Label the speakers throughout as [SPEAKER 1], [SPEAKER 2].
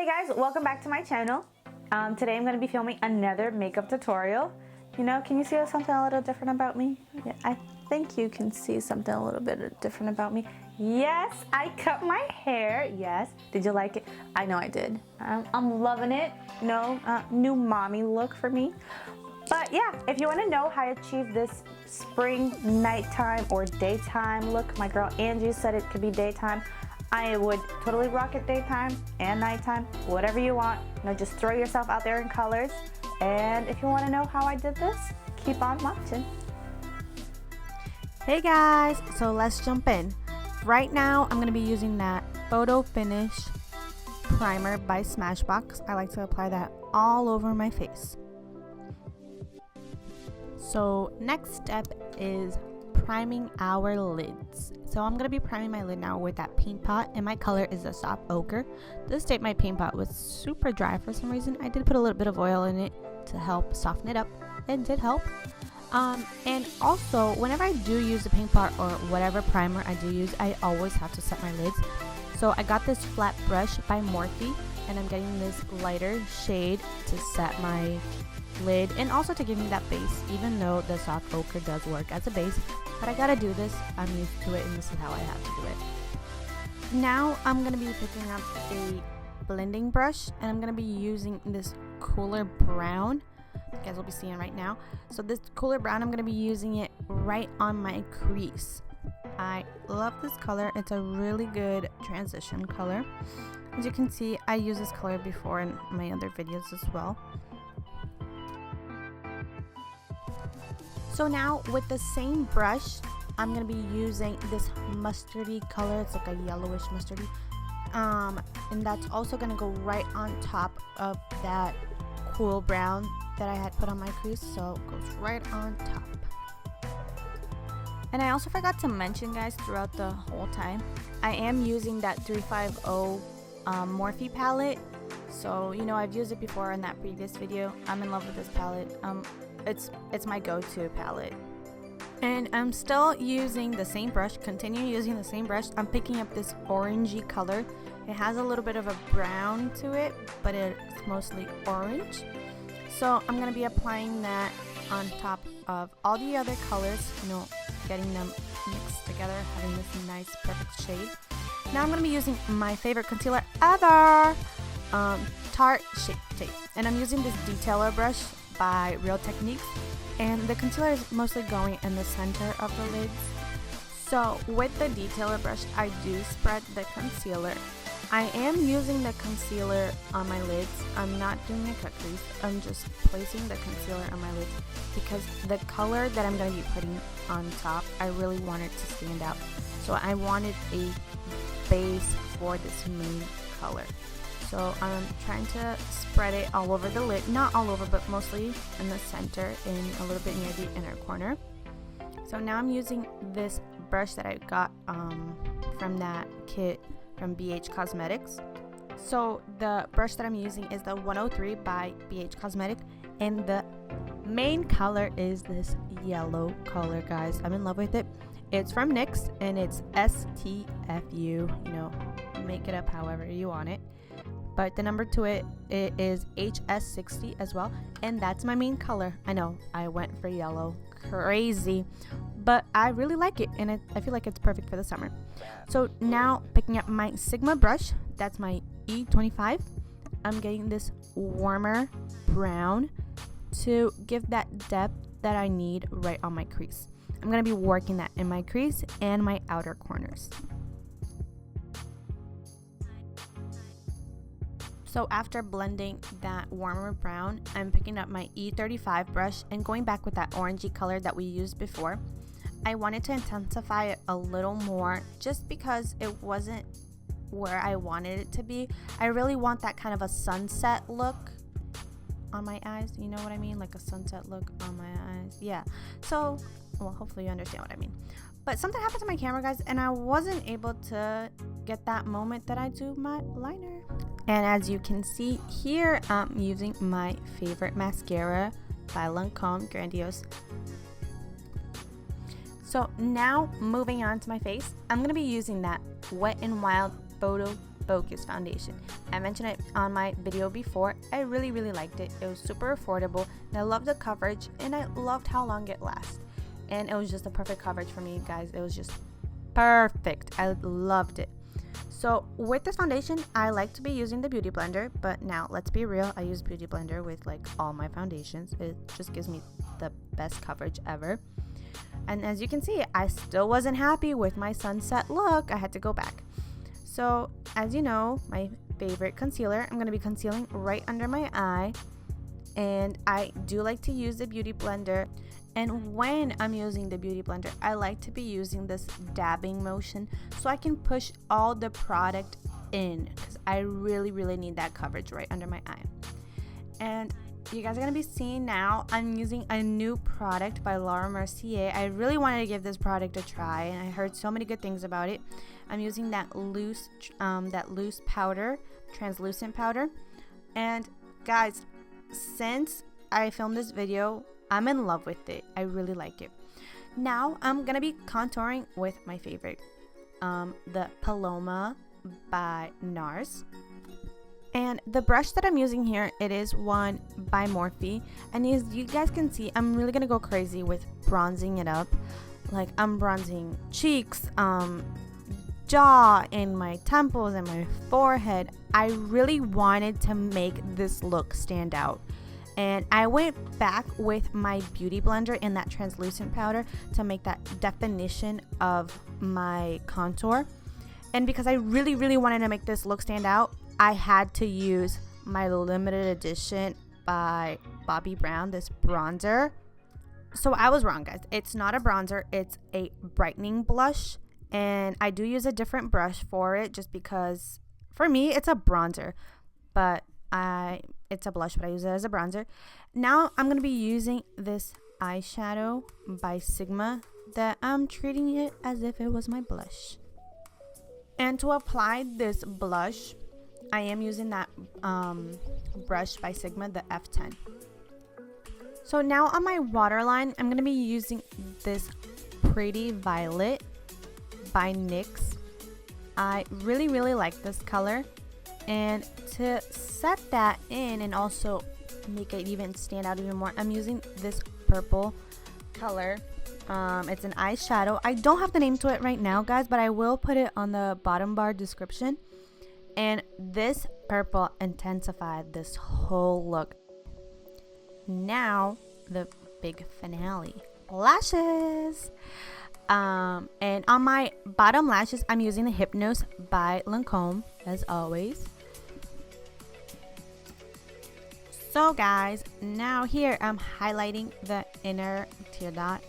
[SPEAKER 1] guys, welcome back to my channel. Today I'm going to be filming another makeup tutorial. You know, can you see something a little different about me? Yeah, I think you can see something a little bit different about me. Yes, I cut my hair. Yes, did you like it? I know I did. I'm loving it. No, new mommy look for me. But yeah, if you want to know how I achieve this spring nighttime or daytime look, my girl Angie said it could be daytime. I would totally rock it daytime and nighttime, whatever you want. You know, just throw yourself out there in colors. And if you want to know how I did this, keep on watching.
[SPEAKER 2] Hey guys, so let's jump in. Right now, I'm going to be using that Photo Finish Primer by Smashbox. I like to apply that all over my face. So next step is priming our lids. So I'm going to be priming my lid now with that paint pot, and my color is a soft ochre. This day my paint pot was super dry for some reason. I did put a little bit of oil in it to help soften it up. It did help. And also, whenever I do use the paint pot or whatever primer I do use, I always have to set my lids. So I got this flat brush by Morphe, and I'm getting this lighter shade to set my lid and also to give me that base, even though the soft ochre does work as a base. But I gotta do this, I'm used to it, and this is how I have to do it. Now I'm gonna be picking up a blending brush, and I'm gonna be using this cooler brown. You guys will be seeing right now. So this cooler brown, I'm gonna be using it right on my crease. I love this color. It's a really good transition color. As you can see, I use this color before in my other videos as well. So now with the same brush, I'm going to be using this mustardy color. It's like a yellowish mustardy. And that's also going to go right on top of that cool brown that I had put on my crease. So it goes right on top. And I also forgot to mention, guys, throughout the whole time, I am using that 350 Morphe palette. So, you know, I've used it before in that previous video. I'm in love with this palette. It's my go-to palette. And I'm still using the same brush, continue using the same brush. I'm picking up this orangey color. It has a little bit of a brown to it, but it's mostly orange. So I'm going to be applying that on top of all the other colors, you know, getting them mixed together, having this nice perfect shade. Now I'm going to be using my favorite concealer ever, Tarte Shape. And I'm using this detailer brush by Real Techniques, and the concealer is mostly going in the center of the lids. So with the detailer brush, I do spread the concealer. I am using the concealer on my lids. I'm not doing a cut crease. I'm just placing the concealer on my lids because the color that I'm going to be putting on top, I really want it to stand out. So I wanted a base for this main color. So I'm trying to spread it all over the lid, not all over, but mostly in the center and a little bit near the inner corner. So now I'm using this brush that I got from that kit from BH Cosmetics. So the brush that I'm using is the 103 by BH Cosmetics, and the main color is this yellow color, guys. I'm in love with it. It's from NYX, and it's STFU. You know, make it up however you want it. But the number to it is HS60 as well, and that's my main color. I know I went for yellow, crazy, but I really like it, and I feel like it's perfect for the summer. So now picking up my Sigma brush, that's my E25. I'm getting this warmer brown to give that depth that I need right on my crease. I'm going to be working that in my crease and my outer corners. So after blending that warmer brown, I'm picking up my E35 brush and going back with that orangey color that we used before. I wanted to intensify it a little more just because it wasn't where I wanted it to be. I really want that kind of a sunset look on my eyes. You know what I mean? Like a sunset look on my eyes. Yeah. So, well, hopefully you understand what I mean. But something happened to my camera, guys, and I wasn't able to get that moment that I do my liner. And as you can see here, I'm using my favorite mascara by Lancome, Grandiose. So now moving on to my face, I'm going to be using that Wet n Wild Photo Focus foundation. I mentioned it on my video before. I really liked it. It was super affordable, and I loved the coverage, and I loved how long it lasts. And it was just the perfect coverage for me, guys. It was just perfect. I loved it. So with this foundation, I like to be using the Beauty Blender, but now let's be real, I use Beauty Blender with like all my foundations. It just gives me the best coverage ever. And as you can see, I still wasn't happy with my sunset look. I had to go back. So as you know, my favorite concealer, I'm going to be concealing right under my eye. And I do like to use the Beauty Blender. And when I'm using the Beauty Blender, I like to be using this dabbing motion so I can push all the product in, because I really need that coverage right under my eye. And you guys are going to be seeing now, I'm using a new product by Mercier. I really wanted to give this product a try, and I heard so many good things about it. I'm using that loose powder, translucent powder. And guys, since I filmed this video, I'm in love with it. I really like it. Now I'm gonna be contouring with my favorite, the Paloma by NYX. And the brush that I'm using here, it is one by Morphe. And as you guys can see, I'm really gonna go crazy with bronzing it up. Like I'm bronzing cheeks, jaw, and my temples and my forehead. I really wanted to make this look stand out. And I went back with my Beauty Blender in that translucent powder to make that definition of my contour. And because I really wanted to make this look stand out, I had to use my limited edition by Bobbi Brown, this bronzer. So I was wrong, guys. It's not a bronzer, it's a brightening blush. And I do use a different brush for it just because for me it's a bronzer. But it's a blush, but I use it as a bronzer. Now I'm going to be using this eyeshadow by Sigma that I'm treating it as if it was my blush. And to apply this blush, I am using that brush by Sigma, the F10. So now on my waterline, I'm going to be using this Pretty Violet by NYX. I really like this color. And to set that in and also make it even stand out even more, I'm using this purple color. It's an eyeshadow. I don't have the name to it right now, guys, but I will put it on the bottom bar description. And this purple intensified this whole look. Now, the big finale. Lashes! And on my bottom lashes, I'm using the Hynose by Lancome, as always. So guys, now here I'm highlighting the inner tear dot.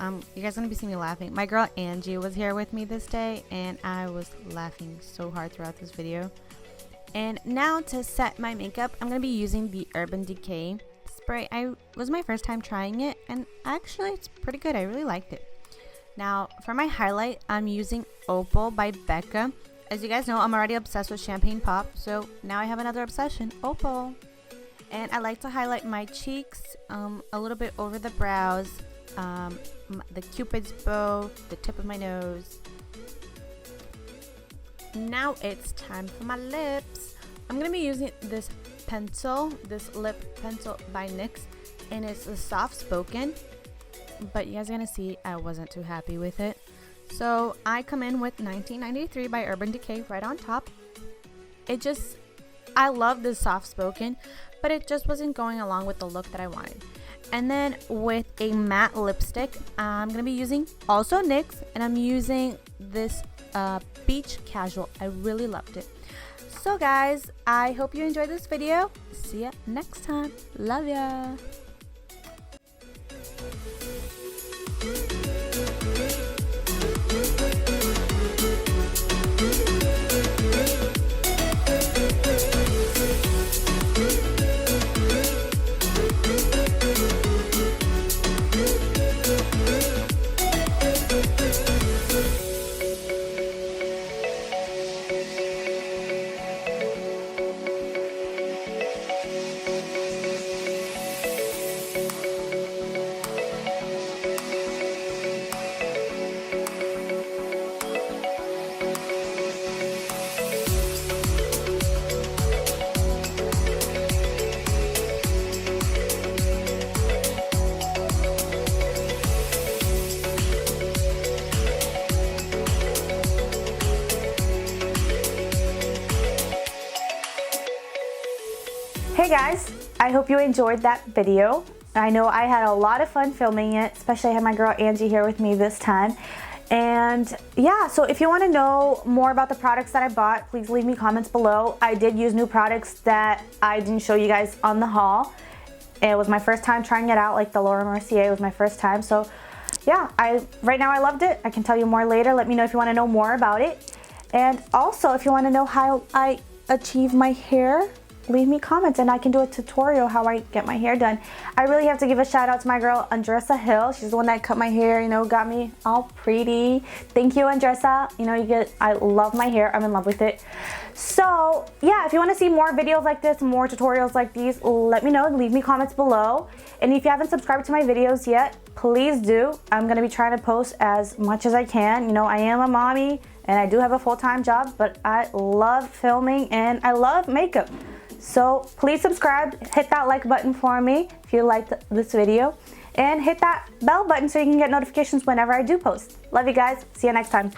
[SPEAKER 2] You guys are gonna be seeing me laughing. My girl Angie was here with me this day, and I was laughing so hard throughout this video. And now to set my makeup, I'm gonna be using the Urban Decay spray. It was my first time trying it, and actually it's pretty good. I really liked it. Now for my highlight, I'm using Opal by Becca. As you guys know, I'm already obsessed with champagne pop, so now I have another obsession, Opal. And I like to highlight my cheeks, a little bit over the brows, the cupid's bow, the tip of my nose. Now it's time for my lips. I'm going to be using this pencil, this lip pencil by NYX, and it's a soft spoken, but you guys are going to see I wasn't too happy with it. So I come in with 1993 by Urban Decay right on top. I love this soft spoken, but it just wasn't going along with the look that I wanted. And then with a matte lipstick, I'm going to be using also NYX, and I'm using this Beach Casual. I really loved it. So guys, I hope you enjoyed this video. See ya next time. Love ya.
[SPEAKER 1] Hey guys, I hope you enjoyed that video. I know I had a lot of fun filming it, especially I had my girl Angie here with me this time. And yeah, so if you want to know more about the products that I bought, please leave me comments below. I did use new products that I didn't show you guys on the haul. It was my first time trying it out, like the Laura Mercier was my first time. So yeah, right now I loved it. I can tell you more later. Let me know if you want to know more about it. And also, if you want to know how I achieve my hair, leave me comments and I can do a tutorial how I get my hair done. I really have to give a shout out to my girl Andressa Hill. She's the one that cut my hair, you know, got me all pretty. Thank you, Andressa. You know, I love my hair. I'm in love with it. So yeah, if you want to see more videos like this, more tutorials like these, let me know. Leave me comments below. And if you haven't subscribed to my videos yet, please do. I'm going to be trying to post as much as I can. You know, I am a mommy and I do have a full-time job, but I love filming and I love makeup. So please subscribe, hit that like button for me if you liked this video, and hit that bell button so you can get notifications whenever I do post. Love you guys. See you next time.